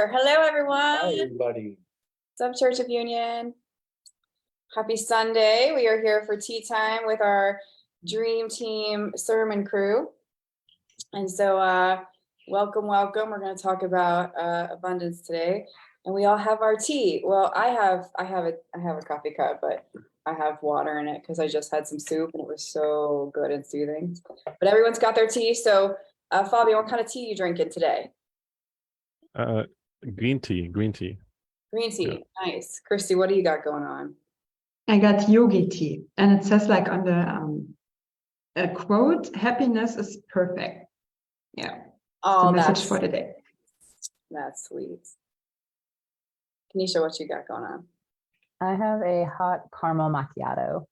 here. Hello, everyone. Hi, everybody. What's up, Church of Union? Happy Sunday. We are here for tea time with our Dream Team sermon crew. And so welcome. We're going to talk about abundance today. And we all have our tea. Well, I have a coffee cup, but I have water in it because I just had some soup and it was so good and soothing. But everyone's got their tea. So Fabian, what kind of tea are you drinking today? Green tea. Green tea. Yeah. Nice. Christy, what do you got going on? I got yogi tea, and it says like on the a quote, happiness is perfect. Yeah. Oh, the message for today. That's sweet. Kanisha, what you got going on? I have a hot caramel macchiato.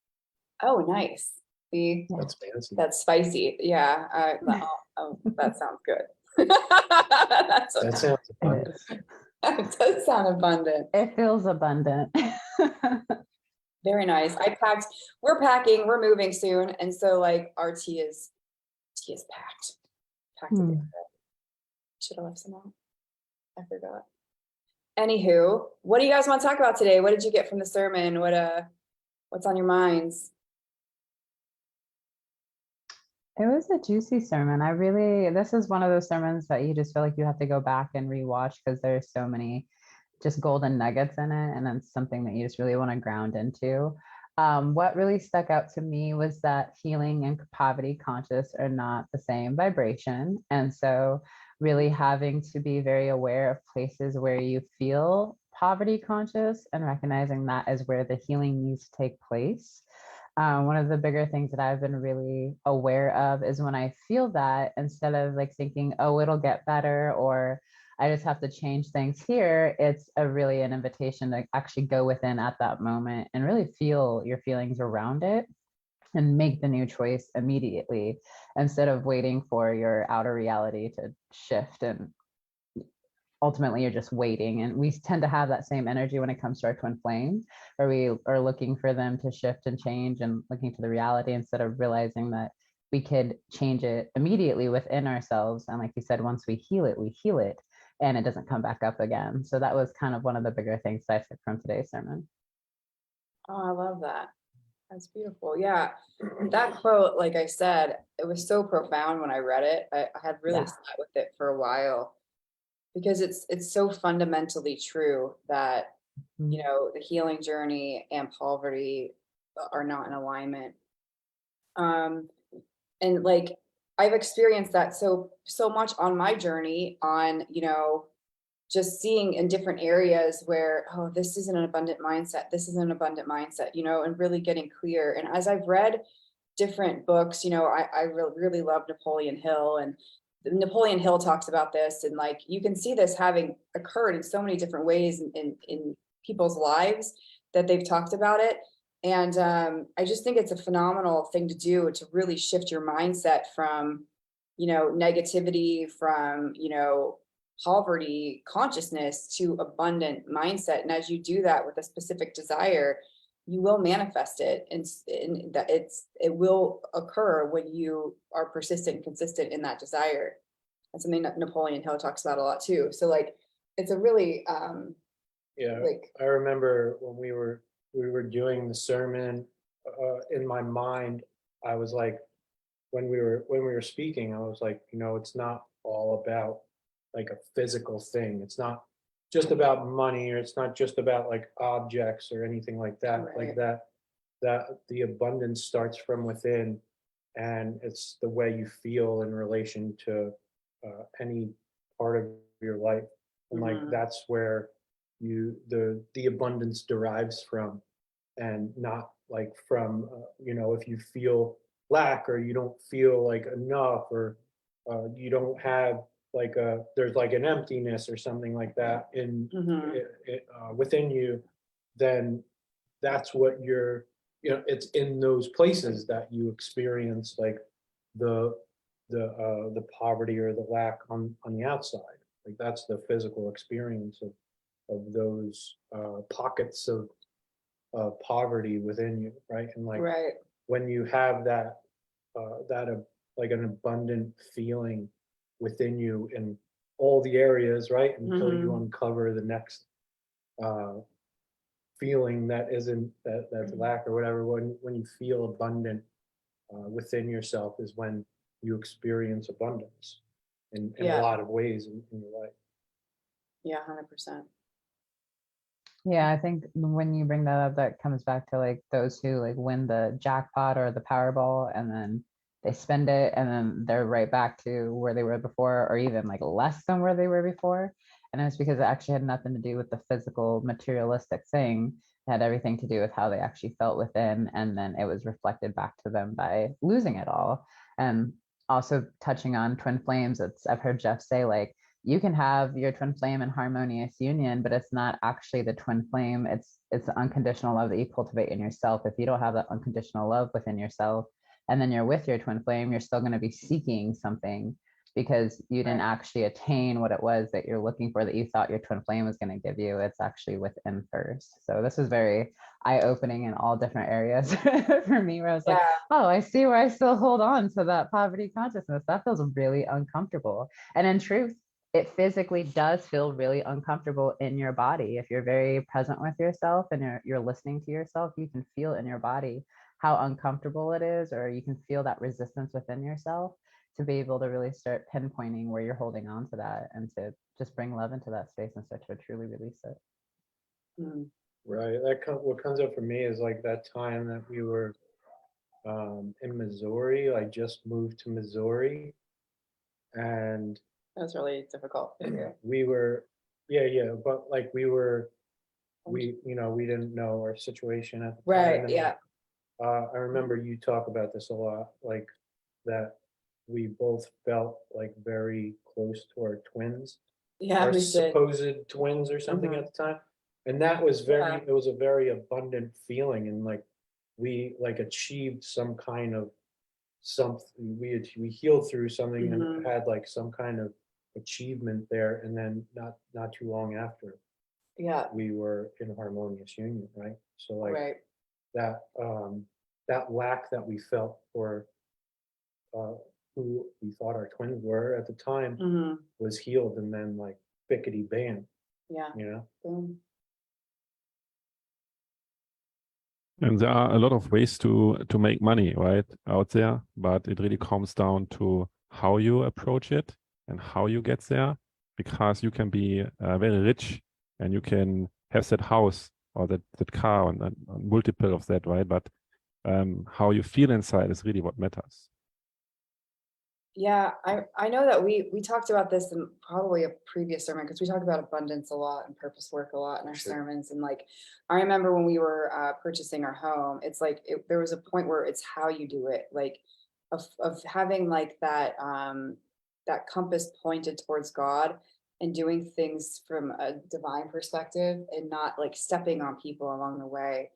Oh, nice. See, That's fancy. that's spicy. Yeah. That sounds good. That sounds fun. That does sound abundant. It feels abundant. Very nice. We're packing, we're moving soon. And so like our tea is packed. Together. Should have left some out. I forgot. Anywho, what do you guys want to talk about today? What did you get from the sermon? What's on your minds? It was a juicy sermon. This is one of those sermons that you just feel like you have to go back and rewatch because there's so many just golden nuggets in it. And it's something that you just really want to ground into. What really stuck out to me was that healing and poverty conscious are not the same vibration. And so really having to be very aware of places where you feel poverty conscious and recognizing that is where the healing needs to take place. One of the bigger things that I've been really aware of is when I feel that, instead of like thinking, oh, it'll get better, or I just have to change things here, it's really an invitation to actually go within at that moment and really feel your feelings around it and make the new choice immediately instead of waiting for your outer reality to shift. And ultimately you're just waiting, and we tend to have that same energy when it comes to our twin flames, where we are looking for them to shift and change and looking to the reality instead of realizing that we could change it immediately within ourselves. And like you said, once we heal it and it doesn't come back up again. So that was kind of one of the bigger things that I took from today's sermon. Oh, I love that. That's beautiful. Yeah. That quote, like I said, it was so profound when I read it. I had really sat with it for a while because it's so fundamentally true that, you know, the healing journey and poverty are not in alignment. And like, I've experienced that so much on my journey on, you know, just seeing in different areas where, oh, this isn't an abundant mindset. This isn't an abundant mindset, you know, and really getting clear. And as I've read different books, you know, I really love Napoleon Hill, and Napoleon Hill talks about this. And like, you can see this having occurred in so many different ways in people's lives that they've talked about it. And I just think it's a phenomenal thing to do, to really shift your mindset from, you know, negativity, from, you know, poverty consciousness to abundant mindset. And as you do that with a specific desire, you will manifest it, and that it will occur when you are persistent and consistent in that desire. That's something that Napoleon Hill talks about a lot too. So like, it's a really like, I remember when we were doing the sermon, in my mind, I was like, when we were speaking, I was like, you know, it's not all about like a physical thing. It's not just about money, or it's not just about like objects or anything like that. Right. Like that the abundance starts from within, and it's the way you feel in relation to any part of your life. And like, that's where the abundance derives from, and not like from, you know, if you feel lack, or you don't feel like enough, or you don't have like there's like an emptiness or something like that in within you, then that's what you're, you know, it's in those places that you experience like the poverty or the lack on the outside. Like, that's the physical experience of those pockets of poverty within you, right? And like, when you have like an abundant feeling within you, and all the areas, right? Until you Mhm. uncover the next feeling that isn't that's lack or whatever. When you feel abundant within yourself is when you experience abundance in a Yeah, lot of ways in your life. yeah, 100%. Yeah, I think when you bring that up, that comes back to like those who like win the jackpot or the Powerball and then they spend it and then they're right back to where they were before or even like less than where they were before. And it's because it actually had nothing to do with the physical materialistic thing. It had everything to do with how they actually felt within. And then it was reflected back to them by losing it all. And also touching on twin flames, I've heard Jeff say like, you can have your twin flame in harmonious union, but it's not actually the twin flame. It's the unconditional love that you cultivate in yourself. If you don't have that unconditional love within yourself, and then you're with your twin flame, you're still going to be seeking something because you didn't Right. actually attain what it was that you're looking for that you thought your twin flame was going to give you. It's actually within first. So this is very eye-opening in all different areas for me, where I was like, Yeah, oh, I see where I still hold on to that poverty consciousness. That feels really uncomfortable. And in truth, it physically does feel really uncomfortable in your body. If you're very present with yourself and you're listening to yourself, you can feel in your body how uncomfortable it is, or you can feel that resistance within yourself to be able to really start pinpointing where you're holding on to that and to just bring love into that space and start to truly release it. mm, Right. What comes up for me is like that time that we were in Missouri. I just moved to Missouri, and that was really difficult for you. we were, yeah, but like we didn't know our situation at the time, Right, and like yeah, I remember you talk about this a lot, like that we both felt like very close to our twins, yeah, our we did. supposed twins or something Mhm. at the time. And that was very, Yeah, it was a very abundant feeling. And like we like achieved some kind of something, we healed through something and mhm, had like some kind of achievement there. And then not too long after yeah, we were in harmonious union, right? So like right. that that lack that we felt for uh who we thought our twins were at the time Mhm, was healed, and then like bickety bam, yeah, you know. boom. And there are a lot of ways to make money, right, out there, but it really comes down to how you approach it and how you get there, because you can be very rich and you can have that house or that car and multiple of that, right? But how you feel inside is really what matters. Yeah, I know that we talked about this in probably a previous sermon because we talk about abundance a lot and purpose work a lot in our Sure. sermons. And like, I remember when we were purchasing our home, it's like there was a point where it's how you do it, like of having like that compass pointed towards God and doing things from a divine perspective and not like stepping on people along the way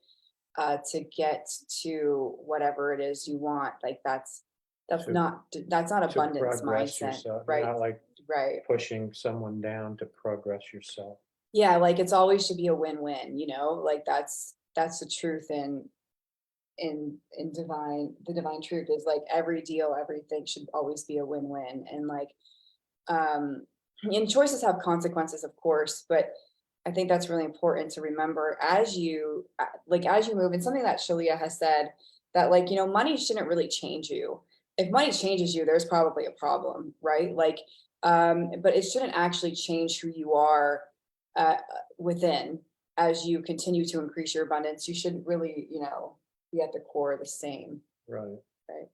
to get to whatever it is you want. Like that's to not to abundance progress mindset, yourself. You're right? not like Right. pushing someone down to progress yourself. Yeah, like it's always should be a win-win, like that's the truth in the divine truth is like every deal, everything should always be a win-win. And like and choices have consequences, of course, but I think that's really important to remember as you as you move. And something that Shelia has said that like, money shouldn't really change you. If money changes you, there's probably a problem, right? Like, but it shouldn't actually change who you are uh, within as you continue to increase your abundance. You should really, be at the core the same, Right. right?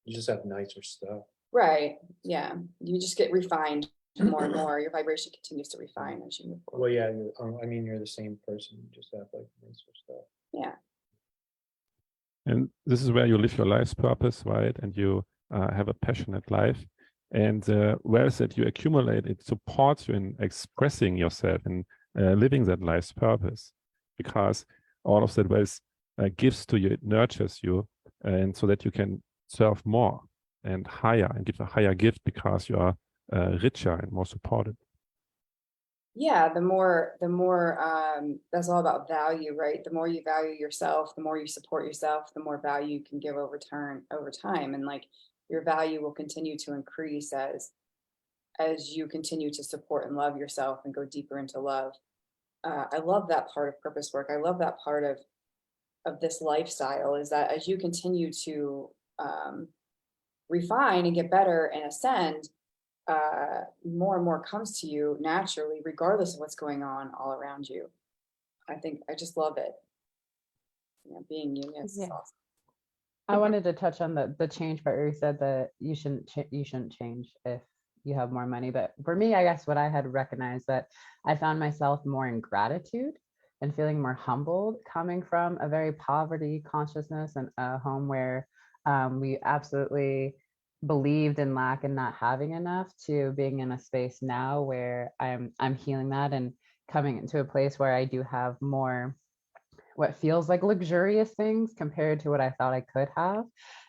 You just have nicer stuff. Right. Yeah. You just get refined more and more. Your vibration continues to refine as you move Well, forward. yeah, I mean, you're the same person. You just have like nicer stuff. Yeah. And this is where you live your life's purpose, right? And you have a passionate life. And the wealth that you accumulate, it supports you in expressing yourself and living that life's purpose. Because all of that wealth gives to you, it nurtures you, and so that you can serve more and higher and give a higher gift because you are richer and more supported. Yeah, the more that's all about value, right? The more you value yourself, the more you support yourself, the more value you can give over time. And like your value will continue to increase as you continue to support and love yourself and go deeper into love. I love that part of purpose work. I love that part of this lifestyle, is that as you continue to refine and get better and ascend, more and more comes to you naturally, regardless of what's going on all around you. I just love it. Being you, it's awesome. I wanted to touch on the change part where you said that you shouldn't change if you have more money. But for me, I guess what I had recognized that I found myself more in gratitude and feeling more humbled, coming from a very poverty consciousness and a home where we absolutely believed in lack and not having enough, to being in a space now where I'm healing that and coming into a place where I do have more what feels like luxurious things compared to what I thought I could have.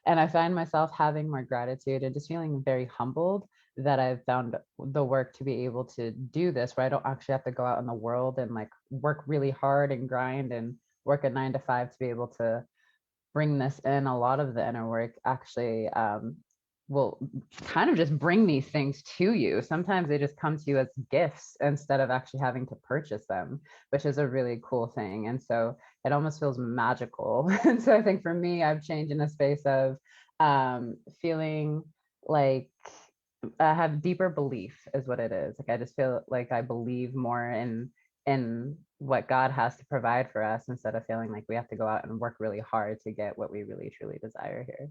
And I find myself having more gratitude and just feeling very humbled that I've found the work to be able to do this, where I don't actually have to go out in the world and like work really hard and grind and work a 9 to 5 to be able to bring this in. A lot of the inner work actually will kind of just bring these things to you. Sometimes they just come to you as gifts instead of actually having to purchase them, which is a really cool thing. And so it almost feels magical. And so I think for me, I've changed in a space of feeling like I have deeper belief is what it is. Like I just feel like I believe more in what God has to provide for us, instead of feeling like we have to go out and work really hard to get what we really truly desire here.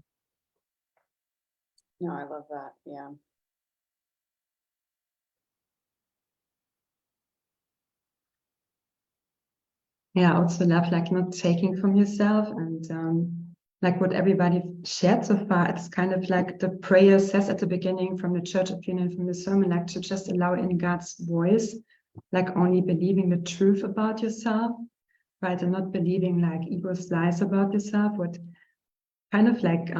No, I love that. Yeah. Yeah, I also love like not taking from yourself, and like what everybody shared so far. It's kind of like the prayer says at the beginning from the Church opinion, from the sermon, like to just allow in God's voice, like only believing the truth about yourself, right? And not believing like ego's lies about yourself. What kind of like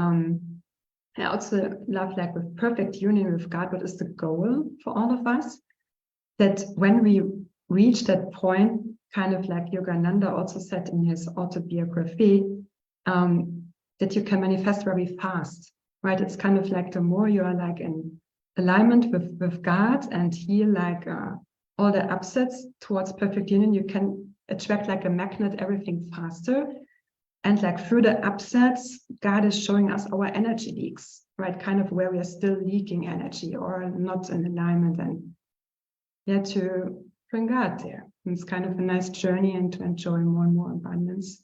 I also love like with perfect union with God, what is the goal for all of us? That when we reach that point, kind of like Yogananda also said in his autobiography, that you can manifest very fast, right? It's kind of like the more you are like in alignment with God and heal like all the upsets towards perfect union, you can attract like a magnet everything faster. And like through the upsets, God is showing us our energy leaks, right? Kind of where we are still leaking energy or not in alignment, and yeah, to bring God there. And it's kind of a nice journey and to enjoy more and more abundance.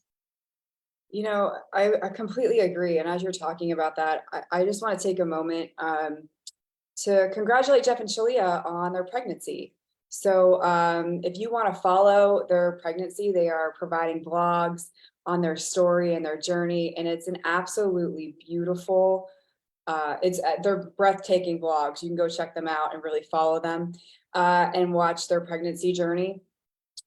You know, I completely agree. And as you're talking about that, I just want to take a moment to congratulate Jeff and Shelia on their pregnancy. So if you want to follow their pregnancy, they are providing blogs on their story and their journey. And it's an absolutely beautiful, they're breathtaking blogs. You can go check them out and really follow them and watch their pregnancy journey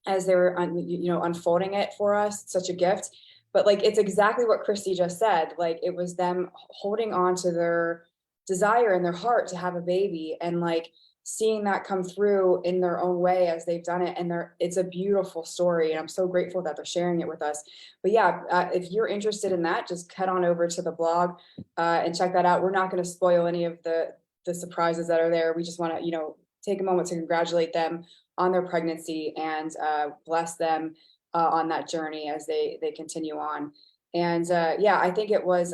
as they're unfolding it for us. Such a gift. But like, it's exactly what Christy just said. Like, it was them holding on to their desire in their heart to have a baby, and like seeing that come through in their own way as they've done it. And it's a beautiful story. And I'm so grateful that they're sharing it with us. But yeah, if you're interested in that, just head on over to the blog and check that out. We're not going to spoil any of the surprises that are there. We just want to, take a moment to congratulate them on their pregnancy and bless them on that journey as they continue on. And yeah, I think it was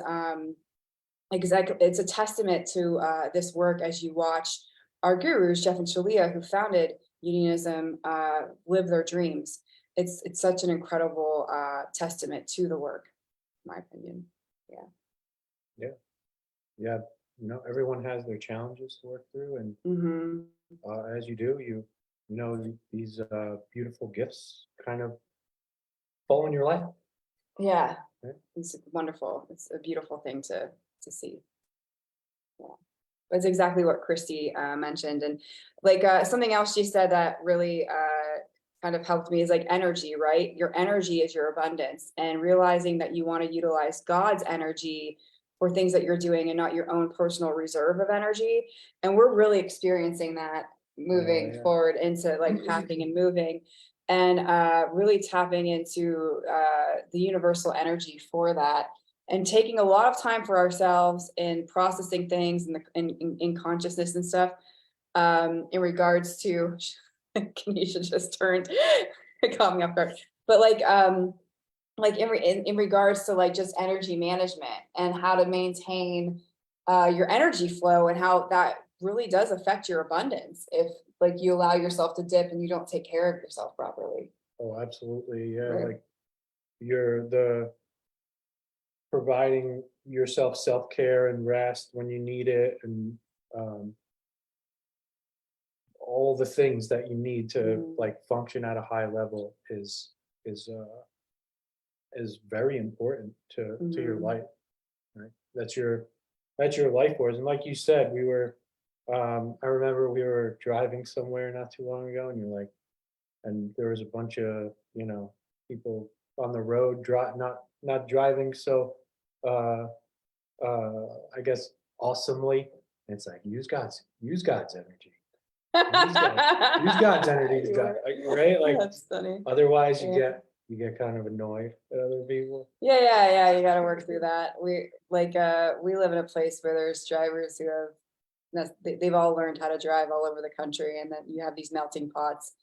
exactly, it's a testament to this work as you watch our gurus, Jeff and Shelia, who founded Unionism, live their dreams. It's such an incredible testament to the work, in my opinion. Yeah. Everyone has their challenges to work through, and as you do, these beautiful gifts kind of fall in your life. Yeah, right? It's wonderful. It's a beautiful thing to see. Yeah, that's exactly what Christy mentioned. And like something else she said that really kind of helped me is like energy, right? Your energy is your abundance, and realizing that you want to utilize God's energy for things that you're doing and not your own personal reserve of energy. And we're really experiencing that moving forward into like packing and moving, and really tapping into the universal energy for that, and taking a lot of time for ourselves in processing things in consciousness and stuff. in regards to, Kenesha just turned, it caught me off guard, but like in regards to like just energy management and how to maintain your energy flow, and how that really does affect your abundance if like you allow yourself to dip and you don't take care of yourself properly. Oh, absolutely. Yeah. Right. Like you're the providing yourself self-care and rest when you need it, and um, all the things that you need to like function at a high level is very important to your life, right? That's your life force. And like you said, we were I remember we were driving somewhere not too long ago, and you're like, and there was a bunch of, you know, people on the road not driving so uh I guess awesomely. And it's like use God's energy. Use God's energy to drive, like, right? Like That's funny. otherwise Yeah. you get kind of annoyed at other people. Yeah. You got to work through that. We live in a place where there's drivers who have, they've all learned how to drive all over the country, and then you have these melting pots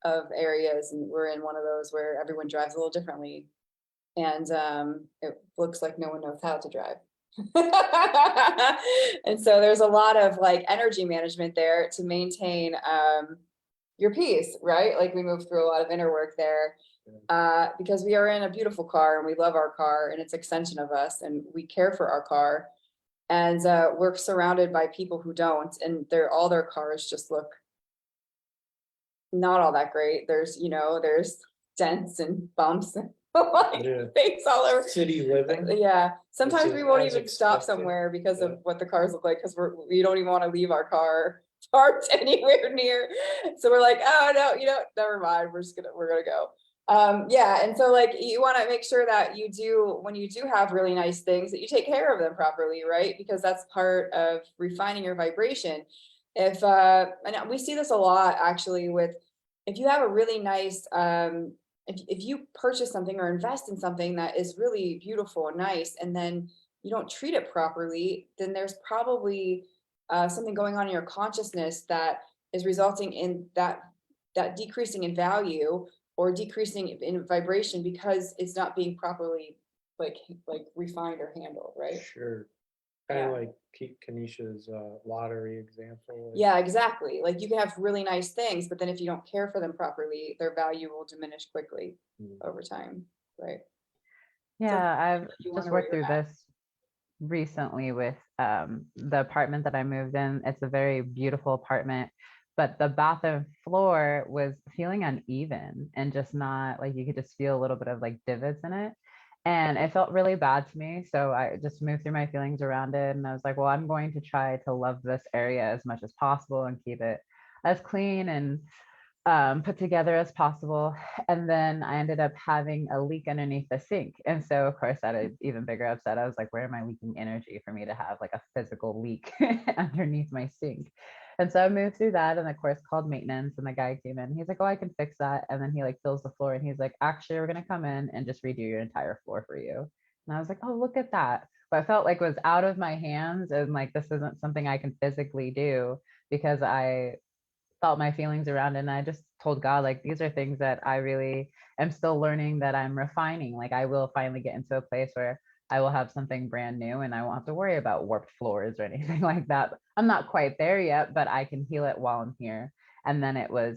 of areas, and we're in one of those where everyone drives a little differently, and it looks like no one knows how to drive. And so there's a lot of like energy management there to maintain your peace, right? Like we move through a lot of inner work there, because we are in a beautiful car and we love our car and it's an extension of us, and we care for our car, and we're surrounded by people who don't, and all their cars just look not all that great. There's dents and bumps and like things all over. City living. Yeah. Sometimes we won't as even stop expected. somewhere because Yeah. of what the cars look like, because we don't even want to leave our car parked anywhere near. So we're like, oh no, never mind. We're gonna go. Yeah. And so like you want to make sure that when you do have really nice things, that you take care of them properly, right? Because that's part of refining your vibration. And we see this a lot actually with, if you have a really nice, if you purchase something or invest in something that is really beautiful and nice, and then you don't treat it properly, then there's probably something going on in your consciousness that is resulting in that decreasing in value or decreasing in vibration, because it's not being properly like refined or handled, right? Sure. Kind of Yeah. like Kenesha's lottery example. Yeah, exactly. Like you can have really nice things, but then if you don't care for them properly, their value will diminish quickly over time, right? Yeah, I've You just wonder worked where through you're at. this recently with the apartment that I moved in. It's a very beautiful apartment, but the bathroom floor was feeling uneven and just not like, you could just feel a little bit of like divots in it. And it felt really bad to me. So I just moved through my feelings around it. And I was like, well, I'm going to try to love this area as much as possible and keep it as clean and put together as possible. And then I ended up having a leak underneath the sink. And so, of course, that is even bigger upset. I was like, where am I leaking energy for me to have like a physical leak underneath my sink? And so I moved through that, and of course called maintenance, and the guy came in. He's like, oh, I can fix that. And then he like fills the floor, and he's like, actually, we're going to come in and just redo your entire floor for you. And I was like, oh, look at that. But I felt like it was out of my hands, and like, this isn't something I can physically do, because I felt my feelings around it. And I just told God, like, these are things that I really am still learning, that I'm refining. Like, I will finally get into a place where I will have something brand new and I won't have to worry about warped floors or anything like that. I'm not quite there yet, but I can heal it while I'm here. And then it was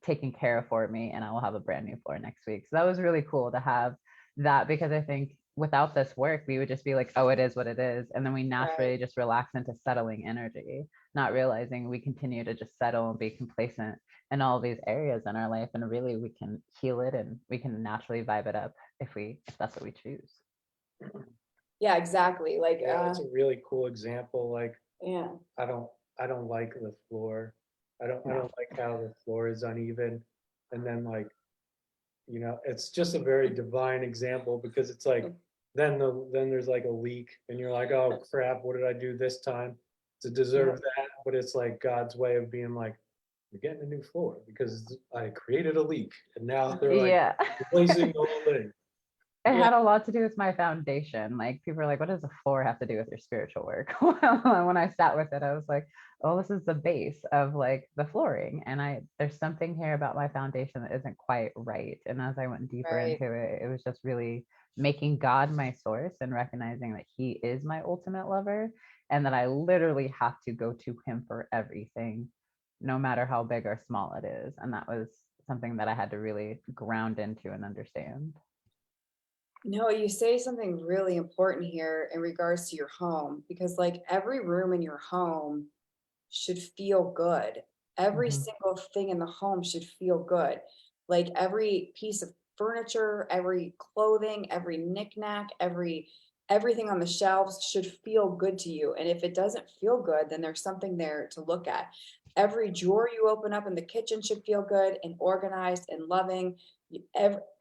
taken care of for me, and I will have a brand new floor next week. So that was really cool to have that, because I think without this work, we would just be like, oh, it is what it is. And then we naturally just relax into settling energy, not realizing we continue to just settle and be complacent in all these areas in our life. And really we can heal it, and we can naturally vibe it up if that's what we choose. Yeah, exactly. Like, Yeah, that's a really cool example. Like, yeah. I don't like the floor. I don't like how the floor is uneven. And then like, it's just a very divine example, because it's like then there's like a leak, and you're like, oh crap, what did I do this time to deserve that? But it's like God's way of being like, you're getting a new floor because I created a leak, and now they're like Yeah. replacing the whole thing. it had a lot to do with my foundation. Like people are like, what does the floor have to do with your spiritual work? Well, when I sat with it, I was like, oh, this is the base of like the flooring. And there's something here about my foundation that isn't quite right. And as I went deeper Right. into it, it was just really making God my source and recognizing that he is my ultimate lover and that I literally have to go to him for everything, no matter how big or small it is. And that was something that I had to really ground into and understand. No, you say something really important here in regards to your home, because like every room in your home should feel good. Every Mhm. single thing in the home should feel good. Like every piece of furniture, every clothing, every knickknack, everything on the shelves should feel good to you. And if it doesn't feel good, then there's something there to look at. Every drawer you open up in the kitchen should feel good and organized and loving.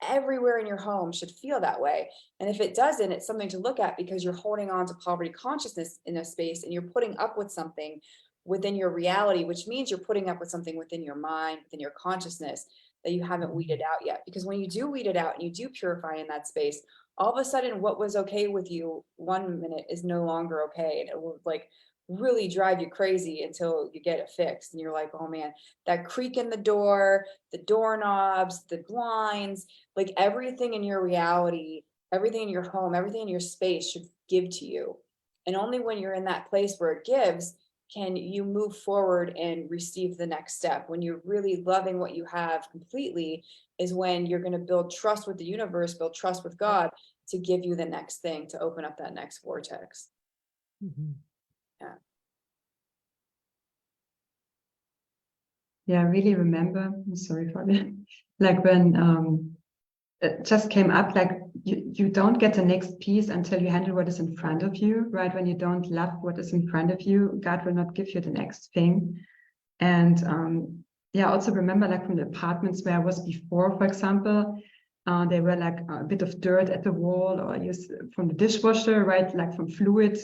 Everywhere in your home should feel that way. And if it doesn't, it's something to look at, because you're holding on to poverty consciousness in a space and you're putting up with something within your reality, which means you're putting up with something within your mind, within your consciousness that you haven't weeded out yet. Because when you do weed it out and you do purify in that space, all of a sudden what was okay with you 1 minute is no longer okay. And it will like really drive you crazy until you get it fixed. And you're like, oh man, that creak in the door, the doorknobs, the blinds, like everything in your reality, everything in your home, everything in your space should give to you. And only when you're in that place where it gives can you move forward and receive the next step. When you're really loving what you have completely is when you're going to build trust with the universe, build trust with God to give you the next thing, to open up that next vortex. Mhm. Yeah. Yeah, I really remember, I'm sorry for that, like when it just came up, like you don't get the next piece until you handle what is in front of you, right? When you don't love what is in front of you, God will not give you the next thing. And yeah, also remember like from the apartments where I was before, for example, there were like a bit of dirt at the wall, or use from the dishwasher, right? Like from fluid,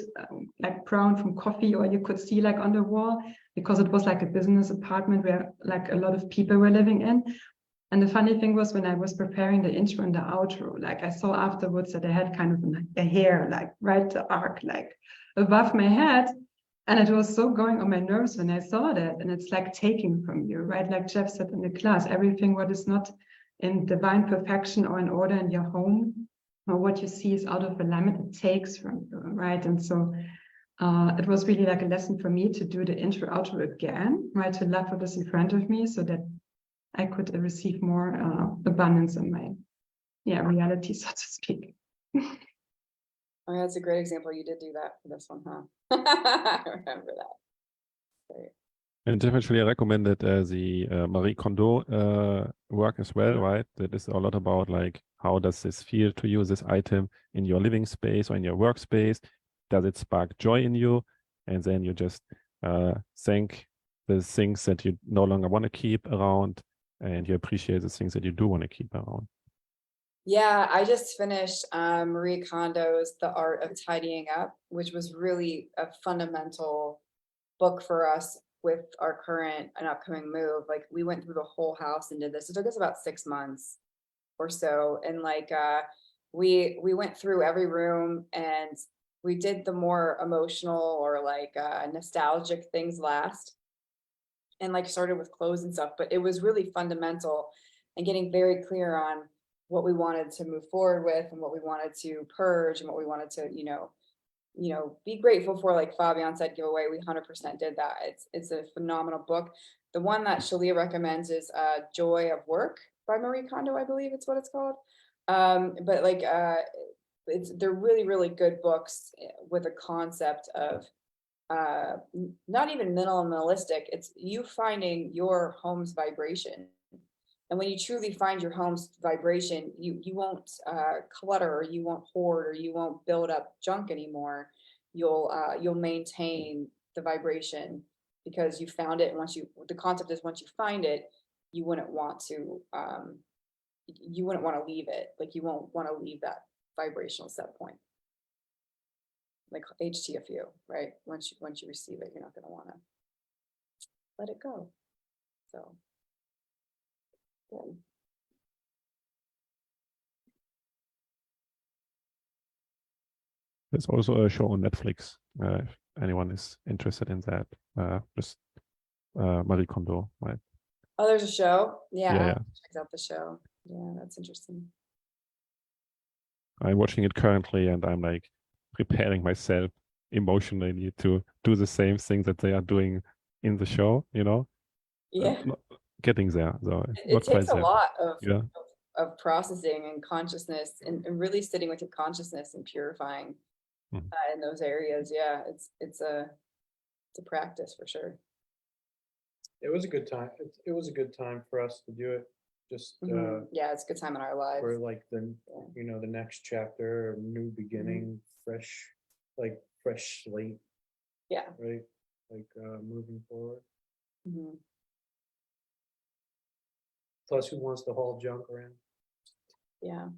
like brown from coffee, or you could see like on the wall, because it was like a business apartment where like a lot of people were living in. And the funny thing was when I was preparing the intro and the outro, like I saw afterwards that I had kind of a hair, like right the arc, like above my head. And it was so going on my nerves when I saw that. And it's like taking from you, right? Like Jeff said in the class, everything what is not in divine perfection or in order in your home, or what you see is out of alignment, it takes from you, right? And so it was really like a lesson for me to do the intro outro again, right? To love what is in front of me so that I could receive more abundance in my reality, so to speak. Oh, that's a great example. You did do that for this one, huh? I remember that. Great. And definitely I recommended the Marie Kondo work as well, right? That is a lot about like, how does this feel to you, this item in your living space or in your workspace? Does it spark joy in you? And then you just thank the things that you no longer want to keep around, and you appreciate the things that you do want to keep around. Yeah, I just finished Marie Kondo's The Art of Tidying Up, which was really a fundamental book for us with our current and upcoming move. Like we went through the whole house and did this. It took us about 6 months or so. And like we went through every room and we did the more emotional or like nostalgic things last, and like started with clothes and stuff. But it was really fundamental and getting very clear on what we wanted to move forward with and what we wanted to purge and what we wanted to, be grateful for. Like Fabian said, giveaway, we 100% did that. It's a phenomenal book. The one that Shelia recommends is Joy of Work by Marie Kondo, I believe it's what it's called. But like they're really, really good books with a concept of not even minimalistic. It's you finding your home's vibration. And when you truly find your home's vibration, you won't clutter, or you won't hoard, or you won't build up junk anymore. You'll maintain the vibration because you found it. And the concept is once you find it, you wouldn't want to leave it. Like you won't want to leave that vibrational set point. Like HTFU, right? Once you receive it, you're not going to want to let it go. So, yeah. There's also a show on Netflix. If anyone is interested in that, just Marie Kondo, right? Oh, there's a show. Yeah, Yeah, I yeah. checked out the show. Yeah, that's interesting. I'm watching it currently, and I'm like preparing myself emotionally to do the same thing that they are doing in the show. Yeah, Not getting there, so it not quite takes a there. lot Yeah. of processing and consciousness and really sitting with your consciousness and purifying Mhm. in those areas. Yeah, it's a practice for sure. It was a good time. It was a good time for us to do it. Just Yeah, it's a good time in our lives. for like the Yeah. the next chapter, new beginning, fresh slate, Yeah. right? Like moving forward. Mhm. Plus, who wants to haul junk around? Yeah.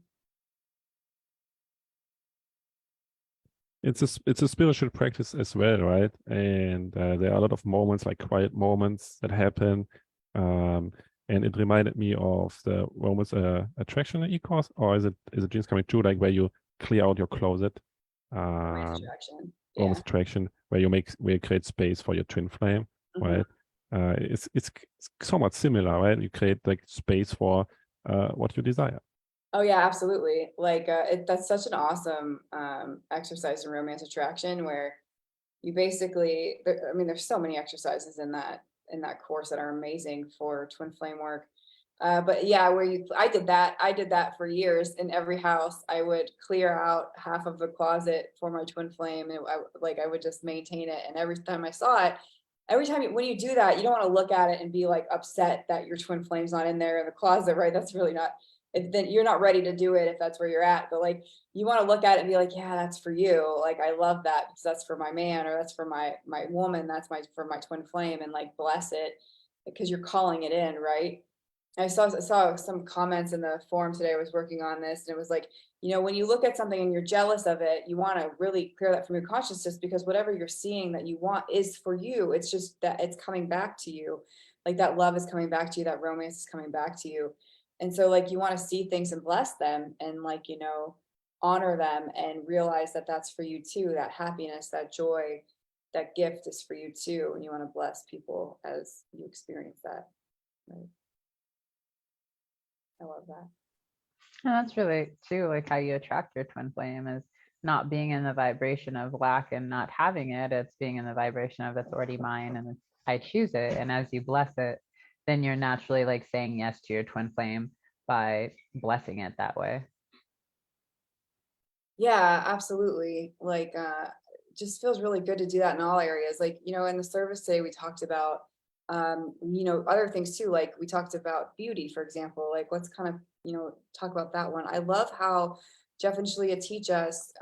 It's a spiritual practice as well, right? And there are a lot of moments, like quiet moments that happen. And it reminded me of the Romans attraction e-course, or is it Genes Coming True, like where you clear out your closet? Distraction. Romans Yeah. attraction, where you create space for your twin flame, Mhm. right? It's somewhat similar, right? You create like space for what you desire. Oh yeah, absolutely. Like that's such an awesome exercise in romance attraction where you basically I mean there's so many exercises in that course that are amazing for twin flame work. But yeah, I did that for years in every house. I would clear out half of the closet for my twin flame and I would just maintain it, and every time I saw it, when you do that, you don't want to look at it and be like upset that your twin flame's not in there in the closet, right? That's really not, if then you're not ready to do it if that's where you're at. But like you want to look at it and be like, yeah, that's for you. Like I love that because that's for my man, or that's for my woman, that's for my twin flame, and like bless it because you're calling it in, right? I saw some comments in the forum today. I was working on this, and it was like, when you look at something and you're jealous of it, you want to really clear that from your consciousness, because whatever you're seeing that you want is for you. It's just that it's coming back to you. Like that love is coming back to you, that romance is coming back to you. And so like you want to see things and bless them, and like, honor them and realize that that's for you too. That happiness, that joy, that gift is for you too. And you want to bless people as you experience that. Right. I love that. And that's really too like how you attract your twin flame is not being in the vibration of lack and not having it. It's being in the vibration of it's already mine and I choose it. And as you bless it, then you're naturally like saying yes to your twin flame by blessing it that way. Yeah, absolutely. Like, just feels really good to do that in all areas. Like, in the service today, we talked about, other things too. Like we talked about beauty, for example. Like, let's kind of, talk about that one. I love how Jeff and Shelia teach us,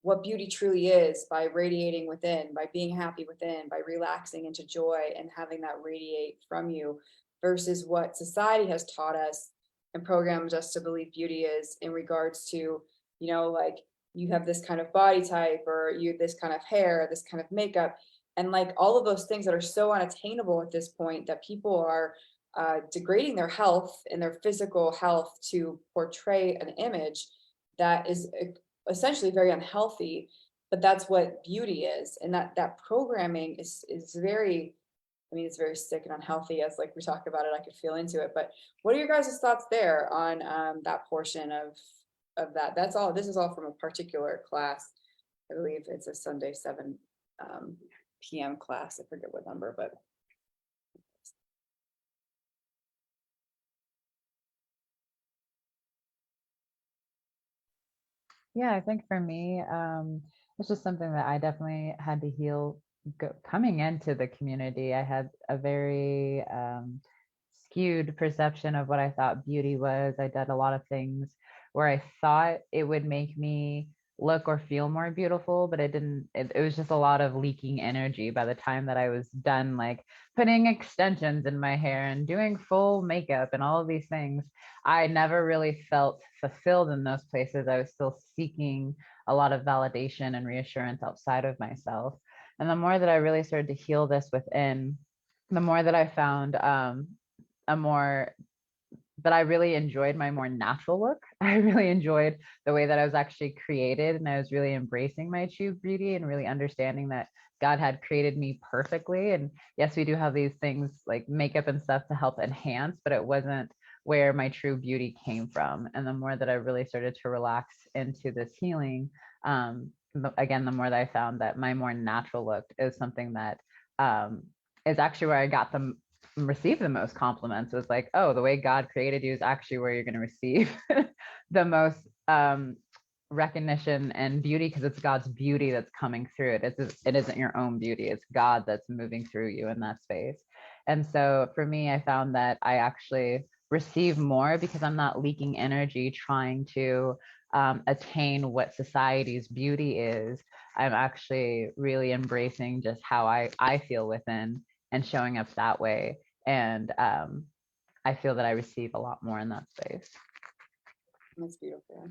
what beauty truly is by radiating within, by being happy within, by relaxing into joy and having that radiate from you, versus what society has taught us and programmed us to believe beauty is in regards to, like you have this kind of body type, or you this kind of hair, this kind of makeup, and like all of those things that are so unattainable at this point that people are degrading their health and their physical health to portray an image that is essentially very unhealthy. But that's what beauty is, and that programming is very, I mean, it's very sick and unhealthy. As like we talk about it, I could feel into it. But what are your guys' thoughts there on that portion of that? That's all. This is all from a particular class. I believe it's a Sunday 7 p.m. class. I forget what number, but Yeah, I think for me, it's just something that I definitely had to heal coming into the community. I had a very skewed perception of what I thought beauty was. I did a lot of things where I thought it would make me look or feel more beautiful, but it didn't. It was just a lot of leaking energy by the time that I was done, like putting extensions in my hair and doing full makeup and all of these things. I never really felt fulfilled in those places. I was still seeking a lot of validation and reassurance outside of myself. And the more that I really started to heal this within, the more that I found a more but I really enjoyed my more natural look. I really enjoyed the way that I was actually created, and I was really embracing my true beauty and really understanding that God had created me perfectly. And yes, we do have these things like makeup and stuff to help enhance, but it wasn't where my true beauty came from. And the more that I really started to relax into this healing, again, the more that I found that my more natural look is something that is actually where I got the receive the most compliments. Was like, oh, the way God created you is actually where you're going to receive the most recognition and beauty, because it's God's beauty that's coming through it. It isn't your own beauty. It's God that's moving through you in that space. And so for me, I found that I actually receive more because I'm not leaking energy trying to attain what society's beauty is. I'm actually really embracing just how I feel within and showing up that way. And I feel that I receive a lot more in that space. That's beautiful.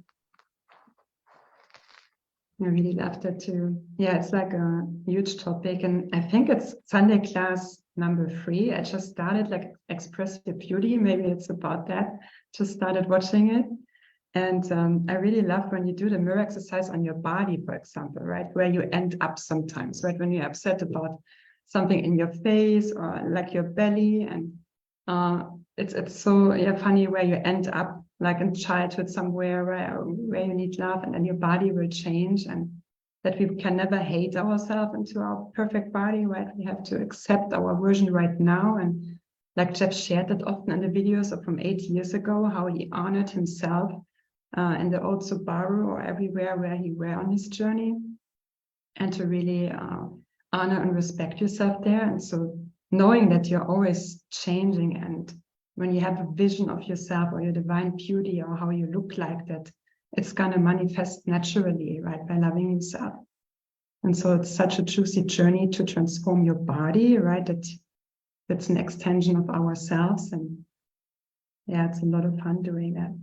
I really love that too. Yeah, it's like a huge topic. And I think it's Sunday class number 3. I just started like Express Your Beauty. Maybe it's about that. Just started watching it. And I really love when you do the mirror exercise on your body, for example, right? Where you end up sometimes, right? When you're upset about something in your face or like your belly. And it's so funny where you end up, like in childhood somewhere where you need love, and then your body will change, and that we can never hate ourselves into our perfect body, right? We have to accept our version right now. And like Jeff shared that often in the videos from 8 years ago, how he honored himself in the old Subaru or everywhere where he were on his journey, and to really honor and respect yourself there. And so knowing that you're always changing, and when you have a vision of yourself or your divine beauty or how you look like, that it's going to manifest naturally, right, by loving yourself. And so it's such a juicy journey to transform your body, right? That's an extension of ourselves. And yeah, it's a lot of fun doing that.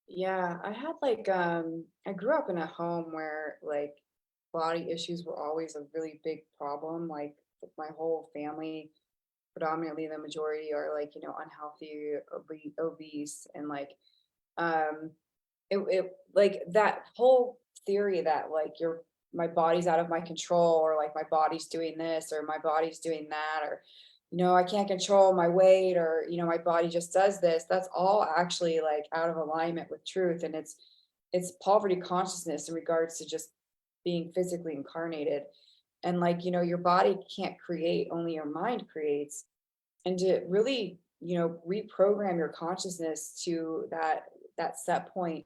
Yeah, I had like I grew up in a home where like body issues were always a really big problem. Like my whole family, predominantly the majority, are like, unhealthy, obese, and like it like that whole theory that like my body's out of my control, or like my body's doing this or my body's doing that, or I can't control my weight, or my body just does this. That's all actually like out of alignment with truth. And it's poverty consciousness in regards to just being physically incarnated. And like, your body can't create, only your mind creates. And to really, reprogram your consciousness to that set point,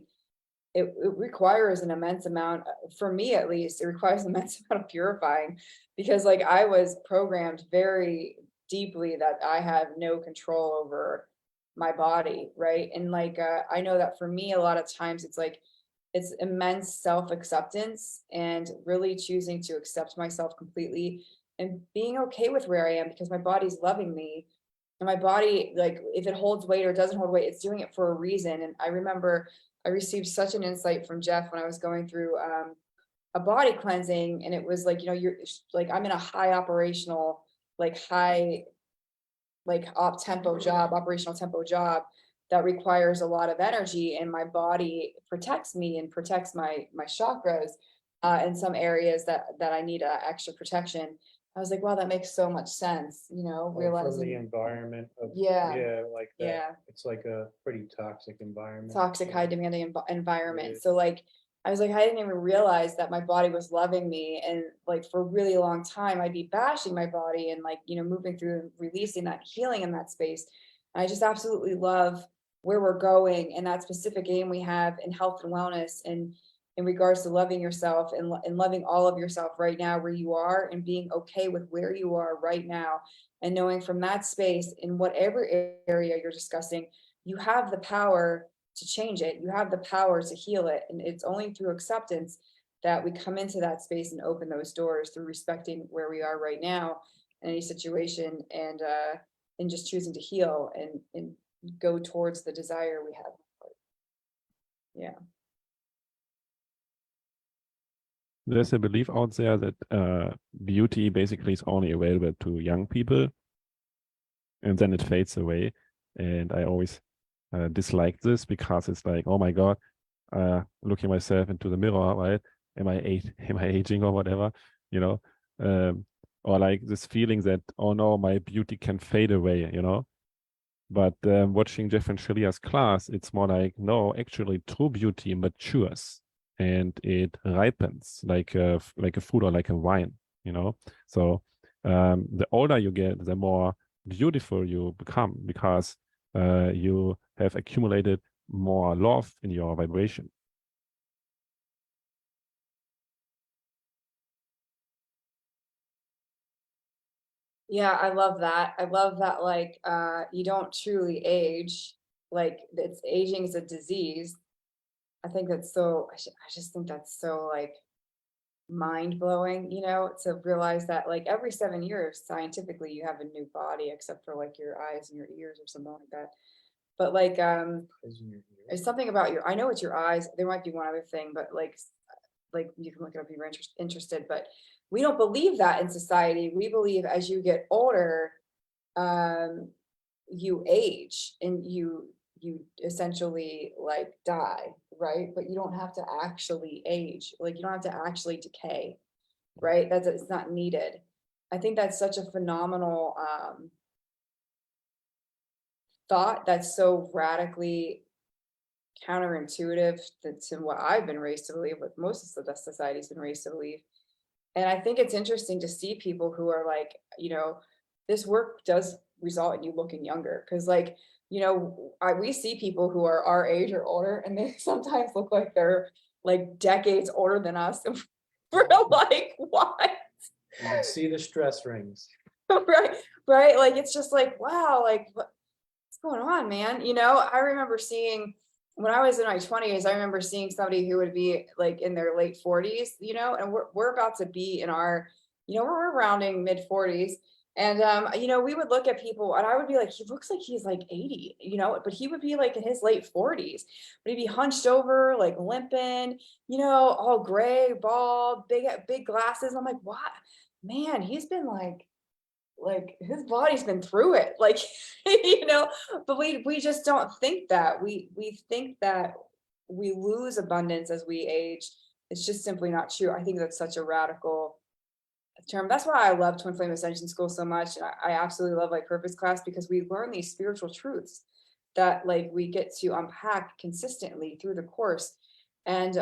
it requires an immense amount, for me at least, it requires an immense amount of purifying, because like I was programmed very deeply that I have no control over my body, right? And like I know that for me, a lot of times it's immense self-acceptance and really choosing to accept myself completely and being okay with where I am, because my body's loving me. And my body, like if it holds weight or doesn't hold weight, it's doing it for a reason. And I remember I received such an insight from Jeff when I was going through a body cleansing, and it was like, you're like, I'm in a high operational, like high, like operational tempo job that requires a lot of energy, and my body protects me and protects my chakras in some areas that I need extra protection. I was like, wow, that makes so much sense, From the realizing environment of, Yeah. like that. Yeah. It's like a pretty toxic environment. Toxic, high demanding environment. is. So like, I was like, I didn't even realize that my body was loving me. And like for a really long time, I'd be bashing my body and like, moving through and releasing that healing in that space. And I just absolutely love where we're going and that specific aim we have in health and wellness, and in regards to loving yourself and loving all of yourself right now where you are, and being okay with where you are right now, and knowing from that space, in whatever area you're discussing, you have the power to change it. You have the power to heal it. And it's only through acceptance that we come into that space and open those doors, through respecting where we are right now in any situation, and just choosing to heal and go towards the desire we have. Yeah. There's a belief out there that beauty basically is only available to young people, and then it fades away. And I always dislike this because it's like, oh my God, looking myself into the mirror, right? Am I aging or whatever, you know? Or like this feeling that, oh no, my beauty can fade away, you know? But watching Jeff and Shelia's class, it's more like, no, actually true beauty matures and it ripens like a food or like a wine, you know? So the older you get, the more beautiful you become because you have accumulated more love in your vibration. Yeah, I love that. I love that, like, you don't truly age. Like, it's aging is a disease. I think that's so, I just think that's so, like, mind blowing, you know, to realize that, like, every 7 years, scientifically, you have a new body, except for like your eyes and your ears or something like that. But like, there's something about I know it's your eyes. There might be one other thing, but like you can look it up if you're interested, but we don't believe that in society. We believe as you get older, you age and you essentially like die, right? But you don't have to actually age. Like you don't have to actually decay, right? It's not needed. I think that's such a phenomenal thought that's so radically counterintuitive to what I've been raised to believe, what most of the society's been raised to believe. And I think it's interesting to see people who are like, you know, this work does result in you looking younger. Cause like, you know, we see people who are our age or older, and they sometimes look like they're like decades older than us. And we're like, what? You can see the stress rings. Right. Like, it's just like, wow, like what's going on, man? You know, I remember seeing, when I was in my 20s, I remember seeing somebody who would be like in their late 40s, you know, and we're about to be in our, you know, we're rounding mid 40s. And, you know, we would look at people and I would be like, he looks like he's like 80, you know, but he would be like in his late 40s, but he'd be hunched over, like limping, you know, all gray, bald, big glasses. I'm like, what? Man, he's been like his body's been through it, like, you know, but we just don't think that. We think that we lose abundance as we age. It's just simply not true. I think that's such a radical term. That's why I love Twin Flame Ascension School so much. And I absolutely love like Purpose Class, because we learn these spiritual truths that like we get to unpack consistently through the course and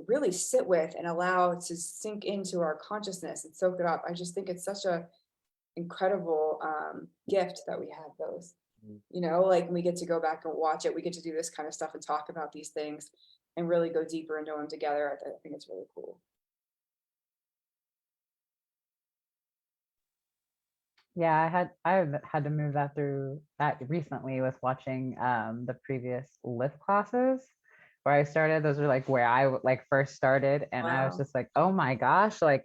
really sit with and allow it to sink into our consciousness and soak it up. I just think it's such a incredible gift that we have those, you know, like we get to go back and watch it. We get to do this kind of stuff and talk about these things and really go deeper into them together. I think it's really cool. Yeah, I've had to move that through that recently with watching the previous lift classes where I started. Those are like where I like first started, and I was Wow. just like, oh my gosh, like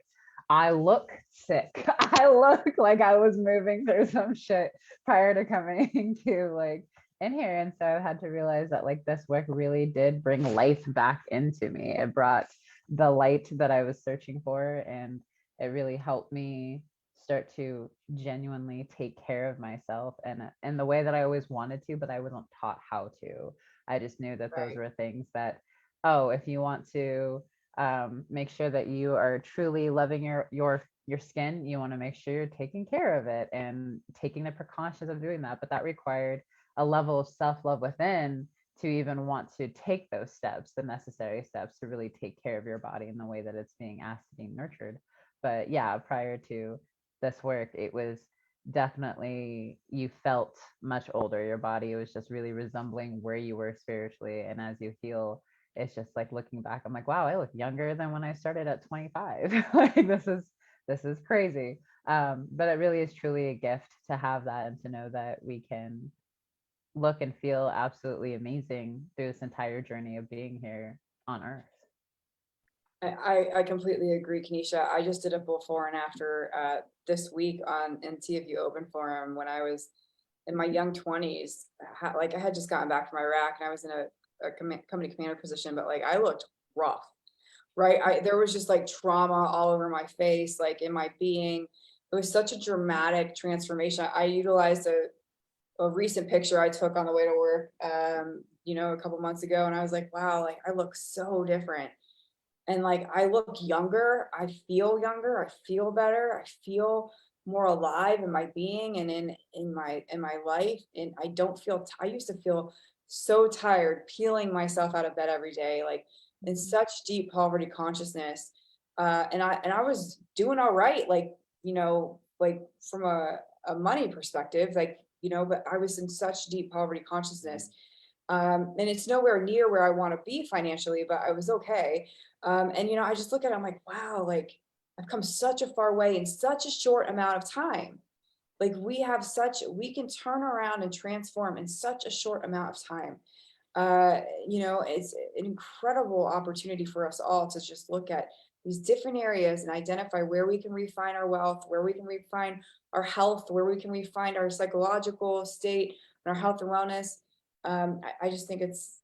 I look sick. I look like I was moving through some shit prior to coming to like in here. And so I had to realize that like this work really did bring life back into me. It brought the light that I was searching for, and it really helped me start to genuinely take care of myself and the way that I always wanted to, but I wasn't taught how to. I just knew that those Right. were things that, oh, if you want to make sure that you are truly loving your skin, you want to make sure you're taking care of it and taking the precautions of doing that. But that required a level of self-love within to even want to take those steps, the necessary steps to really take care of your body in the way that it's being asked to be nurtured. But yeah, prior to this work, it was definitely, you felt much older. Your body was just really resembling where you were spiritually. And as you heal, it's just like looking back, I'm like, wow, I look younger than when I started at 25. Like this is crazy. But it really is truly a gift to have that and to know that we can look and feel absolutely amazing through this entire journey of being here on Earth. I completely agree, Kenesha. I just did a before and after this week on NTFU Open Forum when I was in my young 20s. Like I had just gotten back from Iraq and I was in a company commander position, but like I looked rough, right? There was just like trauma all over my face, like in my being. It was such a dramatic transformation. I utilized a recent picture I took on the way to work, you know, a couple months ago, and I was like, wow, like I look so different. And like I look younger, I feel younger, I feel better, I feel more alive in my being and in my life. And I don't feel I used to feel so tired peeling myself out of bed every day, like in such deep poverty consciousness. And I was doing all right, like, you know, like from a money perspective, like, you know, but I was in such deep poverty consciousness. And it's nowhere near where I want to be financially, but I was okay. And you know, I just look at it, I'm like, wow, like I've come such a far way in such a short amount of time. Like we can turn around and transform in such a short amount of time. You know, it's an incredible opportunity for us all to just look at these different areas and identify where we can refine our wealth, where we can refine our health, where we can refine our psychological state and our health and wellness. I just think it's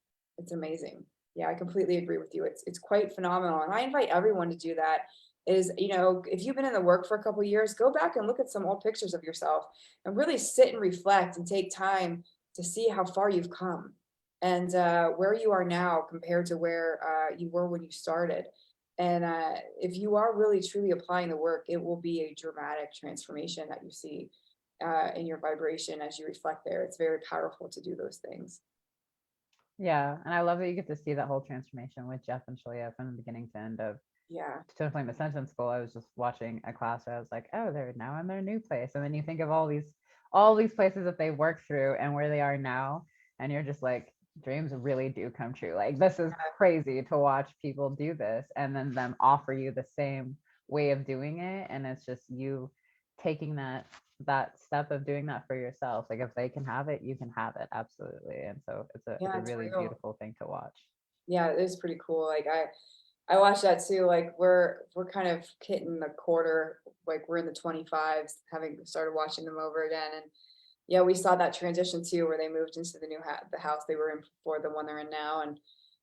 amazing. Yeah, I completely agree with you. It's quite phenomenal, and I invite everyone to do that. Is, you know, if you've been in the work for a couple of years, go back and look at some old pictures of yourself and really sit and reflect and take time to see how far you've come and where you are now compared to where you were when you started. And if you are really truly applying the work, it will be a dramatic transformation that you see in your vibration as you reflect there. It's very powerful to do those things. Yeah, and I love that you get to see that whole transformation with Jeff and Shelia from the beginning to end of Yeah. Twin Flame Ascension School. I was just watching a class where I was like, oh, they're now in their new place. And then you think of all these places that they work through and where they are now, and you're just like, dreams really do come true. Like this is crazy to watch people do this and then them offer you the same way of doing it. And it's just you taking that step of doing that for yourself. Like if they can have it, you can have it. Absolutely. And so it's a It's really real. beautiful thing to watch. Yeah, it is pretty cool. Like I watched that too. Like we're kind of hitting the quarter, like we're in the 25s, having started watching them over again. And yeah, we saw that transition too, where they moved into the new the house they were in before the one they're in now. And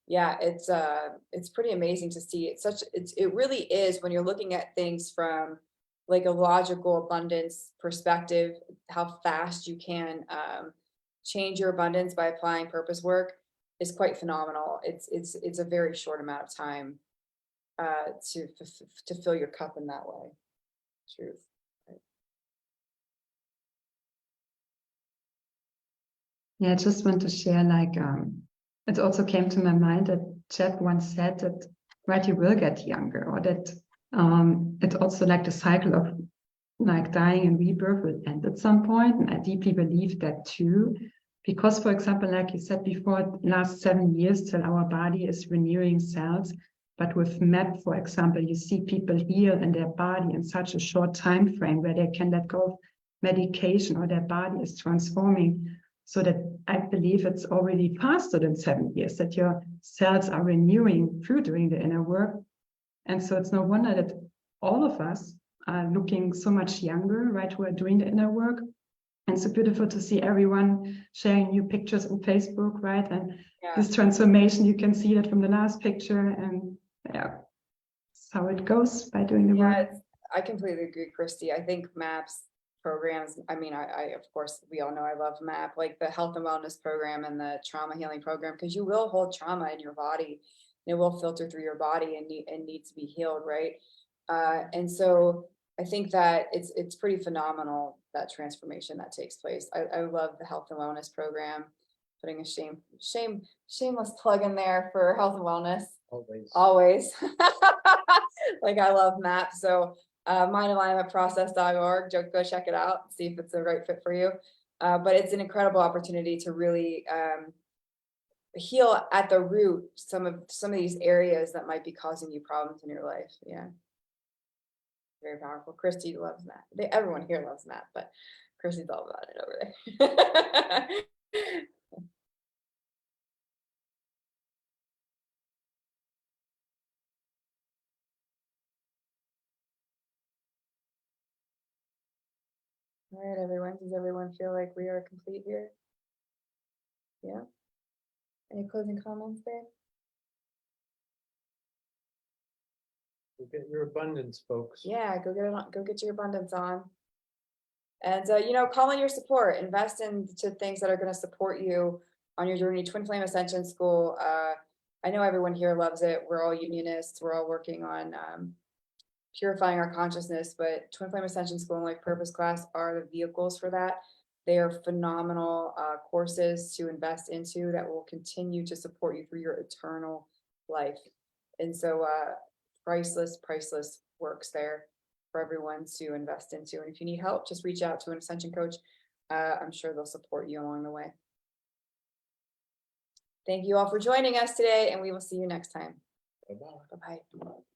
yeah, it's pretty amazing to see. It really is when you're looking at things from like a logical abundance perspective, how fast you can change your abundance by applying purpose work is quite phenomenal. It's a very short amount of time to fill your cup in that way. Truth. Right. Yeah, I just want to share, like, it also came to my mind that Jeff once said that, right, you will get younger, or that it's also like the cycle of like dying and rebirth will end at some point. And I deeply believe that too. Because, for example, like you said before, it lasts 7 years till our body is renewing cells. But with MAP, for example, you see people heal in their body in such a short time frame where they can let go of medication or their body is transforming. So that I believe it's already faster than 7 years that your cells are renewing through doing the inner work. And so it's no wonder that all of us are looking so much younger, right, who are doing the inner work. And so beautiful to see everyone sharing new pictures on Facebook, right? And this transformation, you can see that from the last picture. And yeah, that's how it goes by doing the work. I completely agree, Christy. I think MAPS programs, I mean, I of course, we all know I love MAP, like the health and wellness program and the trauma healing program, because you will hold trauma in your body. It will filter through your body and need to be healed, right? And so I think that it's pretty phenomenal, that transformation that takes place. I love the health and wellness program. Putting a shameless plug in there for health and wellness. Always. Like I love MAP. So mindalignmentprocess.org, go check it out, see if it's the right fit for you. But it's an incredible opportunity to really heal at the root some of these areas that might be causing you problems in your life. Yeah. Very powerful. Christy loves that. Everyone here loves that, but Christy's all about it over there. All right, everyone. Does everyone feel like we are complete here? Yeah. Any closing comments, babe? Go get your abundance, folks. Yeah, go get your abundance on. And, call in your support, invest into things that are going to support you on your journey. Twin Flame Ascension School. I know everyone here loves it. We're all unionists. We're all working on purifying our consciousness, but Twin Flame Ascension School and Life Purpose class are the vehicles for that. They are phenomenal courses to invest into that will continue to support you through your eternal life. And so priceless works there for everyone to invest into. And if you need help, just reach out to an Ascension coach. I'm sure they'll support you along the way. Thank you all for joining us today, and we will see you next time. Bye-bye. Bye-bye.